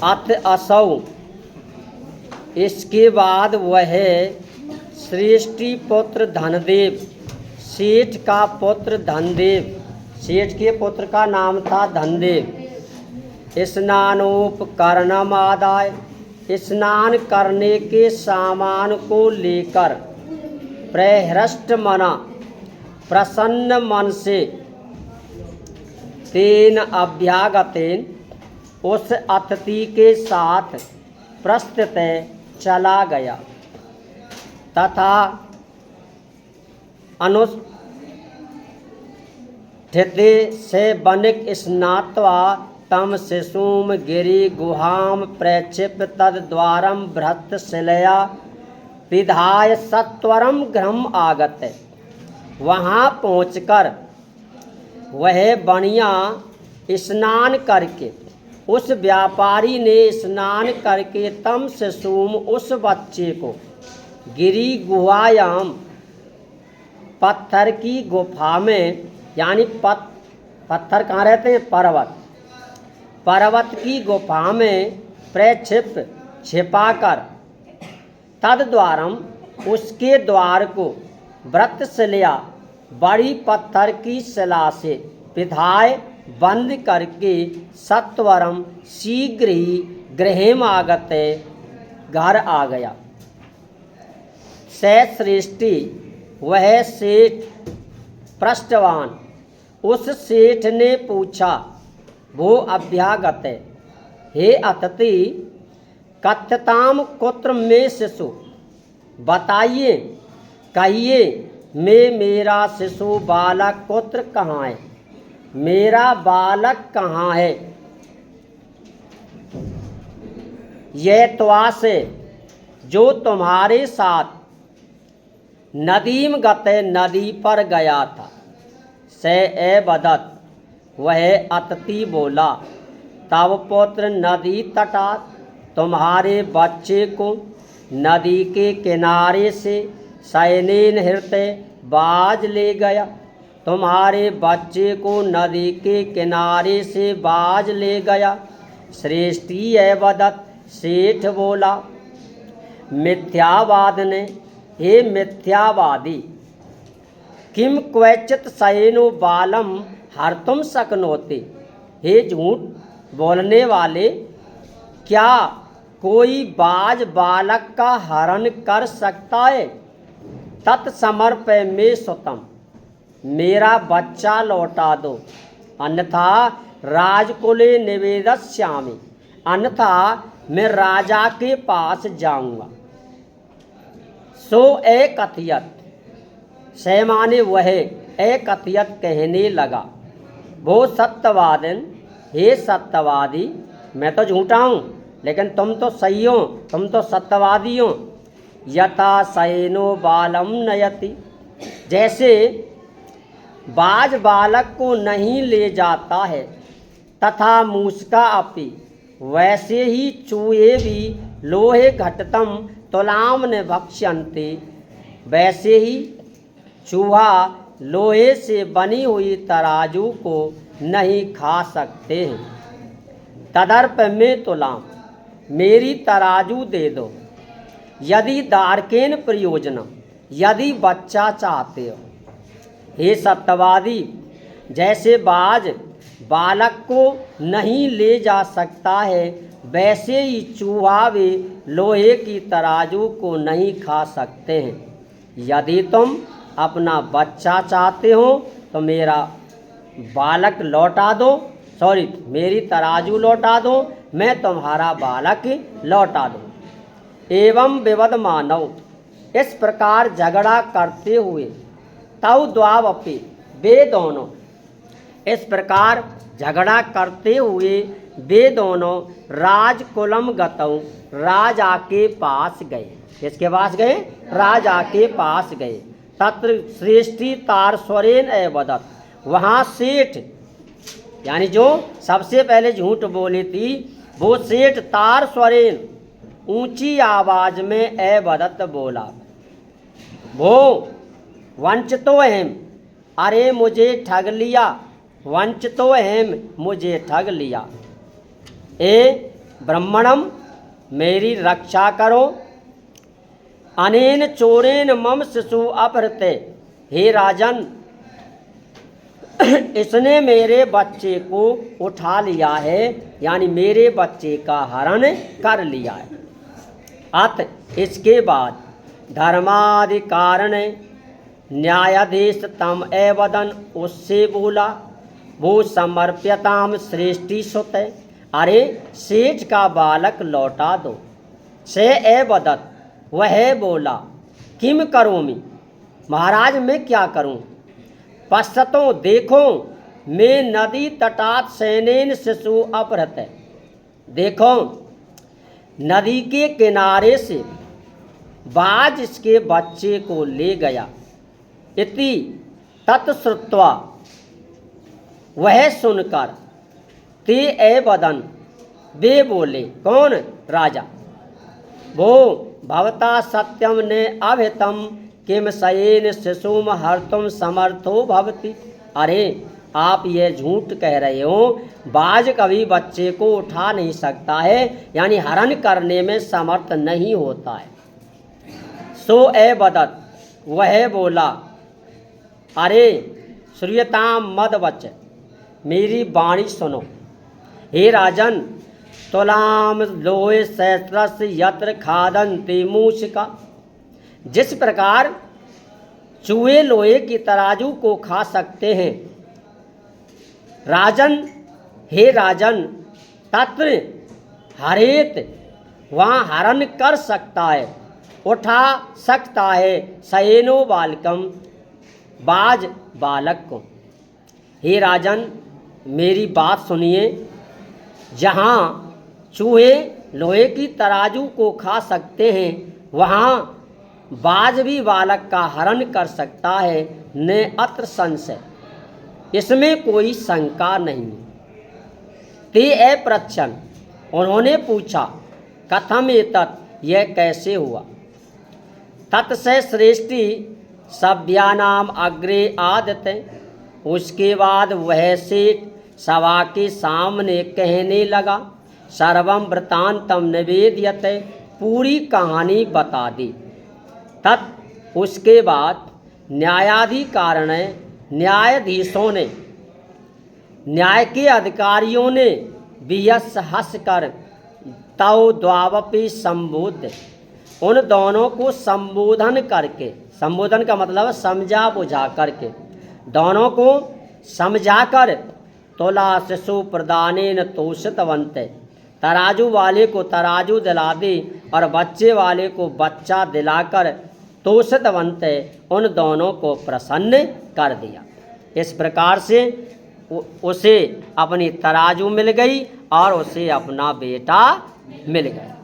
अथ असौ। इसके बाद वह श्रेष्ठी पुत्र धनदेव, सेठ का पुत्र धनदेव, सेठ के पुत्र का नाम था धनदेव, स्नानोपकरणमादाय, स्नान करने के सामान को लेकर प्रहृष्ट मना, प्रसन्न मन से, तेन अभ्यागतेन, उस अतिथि के साथ प्रस्तुत चला गया तथा अनुष्ठिते से बनिक स्नात्वा तम शिशुम गिरि गुहाम प्रक्षिप तद्वारम भृतशिलया विधाय सत्वरम गृहम आगत। वहाँ पहुँचकर वह बढ़िया स्नान करके, उस व्यापारी ने स्नान करके तम शिशुम, उस बच्चे को, गिरी गुहायाम, पत्थर की गुफा में, यानी पत्थर कहाँ रहते हैं? पर्वत, पर्वत की गुफा में प्रक्षिप, छिपाकर, तद्वारम, उसके द्वार को, व्रतशिला, बड़ी पत्थर की शिला से, विधाय, बंद करके, सत्वरम, शीघ्र ही, गृहमागत, घर आ गया। स श्रेष्ठी, वह सेठ, पृष्ठवान, उस सेठ ने पूछा, वो अभ्यागत, हे अतिथि, कथ्यताम कुत्र में शिशु, बताइए, कहिए, मेरा शिशु बालक पुत्र कहाँ है, मेरा बालक कहाँ है। यह त्वासे, जो तुम्हारे साथ नदीम गते, नदी पर गया था। से ए बदत, वह अतिथि बोला, तब पुत्र नदी तटा, तुम्हारे बच्चे को नदी के किनारे से सैनेन हृदय बाज ले गया, तुम्हारे बच्चे को नदी के किनारे से बाज ले गया। श्रेष्ठी है बदत, सेठ बोला, मिथ्यावाद ने, हे मिथ्यावादी, किम क्वचित शयनो बालम हर्तुम शक्नोति, हे झूठ बोलने वाले, क्या कोई बाज बालक का हरण कर सकता है। तत्समर्पय में सुतम, मेरा बच्चा लौटा दो, अन्यथा राजकुले निवेदस्यामि, अन्यथा मैं राजा के पास जाऊंगा। सो एक कथियत, से माने वह, एक कथियत कहने लगा, वो सत्यवादन, हे सत्यवादी, मैं तो झूठा हूँ लेकिन तुम तो सही हो, तुम तो सत्यवादी हो। यथा शयनो बालम नयति, जैसे बाज बालक को नहीं ले जाता है, तथा मूषका अपि, वैसे ही चूहे भी लोहे घटतम तुलाम ने भक्ष्यन्ते, वैसे ही चूहा लोहे से बनी हुई तराजू को नहीं खा सकते हैं। तदर्प में तुलाम, मेरी तराजू दे दो। यदि दारकेन प्रयोजनम, यदि बच्चा चाहते हो। हे सत्यवादी, जैसे बाज बालक को नहीं ले जा सकता है, वैसे ही चूहा वे लोहे की तराजू को नहीं खा सकते हैं। यदि तुम अपना बच्चा चाहते हो तो मेरा बालक लौटा दो, मेरी तराजू लौटा दो, मैं तुम्हारा बालक लौटा दूँ। एवं विवद मानव, इस प्रकार झगड़ा करते हुए, तव द्वावपि, वे दोनों, इस प्रकार झगड़ा करते हुए वे दोनों राजकुलम गतौ, राजा के पास गए। किसके पास गए? राजा के पास गए। तत्र श्रेष्ठी तारस्वरेन एवदत, वहाँ सेठ, यानी जो सबसे पहले झूठ बोली थी, वो सेठ तारस्वरेन, ऊंची आवाज में एवदत बोला, वो वंचितो अहम, अरे मुझे ठग लिया, वंचितो अहम, मुझे ठग लिया। ए ब्रह्मणम, मेरी रक्षा करो। अनेन चोरेन मम शिशु अपहृते, हे राजन इसने मेरे बच्चे को उठा लिया है, यानी मेरे बच्चे का हरण कर लिया है। अत इसके बाद धर्माधिकारण न्यायाधीश तम एवदन, उससे बोला वो समर्प्यताम श्रेष्ठी सुत, अरे सेठ का बालक लौटा दो। से एवदत, वह बोला किम करोमि, महाराज मैं क्या करूं। पश्चतो, देखो मैं नदी तटात सैनेन शिशु अपहृत, देखो नदी के किनारे से बाज इसके बच्चे को ले गया। इति तत्श्रुत्वा, वह सुनकर ते एवदन, वे बोले, कौन, राजा, वो भवता सत्यम ने अभितम किम सयेन शिशुम हर्तुम समर्थो भवति, अरे आप ये झूठ कह रहे हो, बाज कभी बच्चे को उठा नहीं सकता है, यानी हरण करने में समर्थ नहीं होता है। सो एवदत, वह बोला, अरे श्रूयताम मदवच, मेरी वाणी सुनो। हे राजन, तुलाम लोहे सहस्रस यत्र खादन्ति मूषिका, जिस प्रकार चूहे लोहे की तराजू को खा सकते हैं, राजन, हे राजन, तत्र हरेत, वहाँ हरण कर सकता है, उठा सकता है, सयेनो बालकम, बाज बालक को। हे राजन, मेरी बात सुनिए, जहाँ चूहे लोहे की तराजू को खा सकते हैं, वहाँ बाज भी बालक का हरण कर सकता है, न अत्र संशय, इसमें कोई शंका नहीं। ते अपृच्छन्, उन्होंने पूछा, कथम एतत्, यह कैसे हुआ। तत्से श्रेष्ठी सभ्यानाम अग्रे आदते, उसके बाद वह सेठ सभा के सामने कहने लगा, सर्वम वृतांतम निवेद्यते, पूरी कहानी बता दी। तत् उसके बाद न्यायाधिकारण, न्यायाधीशों ने, न्याय के अधिकारियों ने बियस हंस कर तौ द्वावपि संबोध, उन दोनों को संबोधन करके, संबोधन का मतलब समझा बुझा करके, दोनों को समझाकर तोला शिशु प्रदानेन तोषितवन्ते, तराजू वाले को तराजू दिला दी और बच्चे वाले को बच्चा दिलाकर तोषितवन्ते, उन दोनों को प्रसन्न कर दिया। इस प्रकार से उसे अपनी तराजू मिल गई और उसे अपना बेटा मिल गया।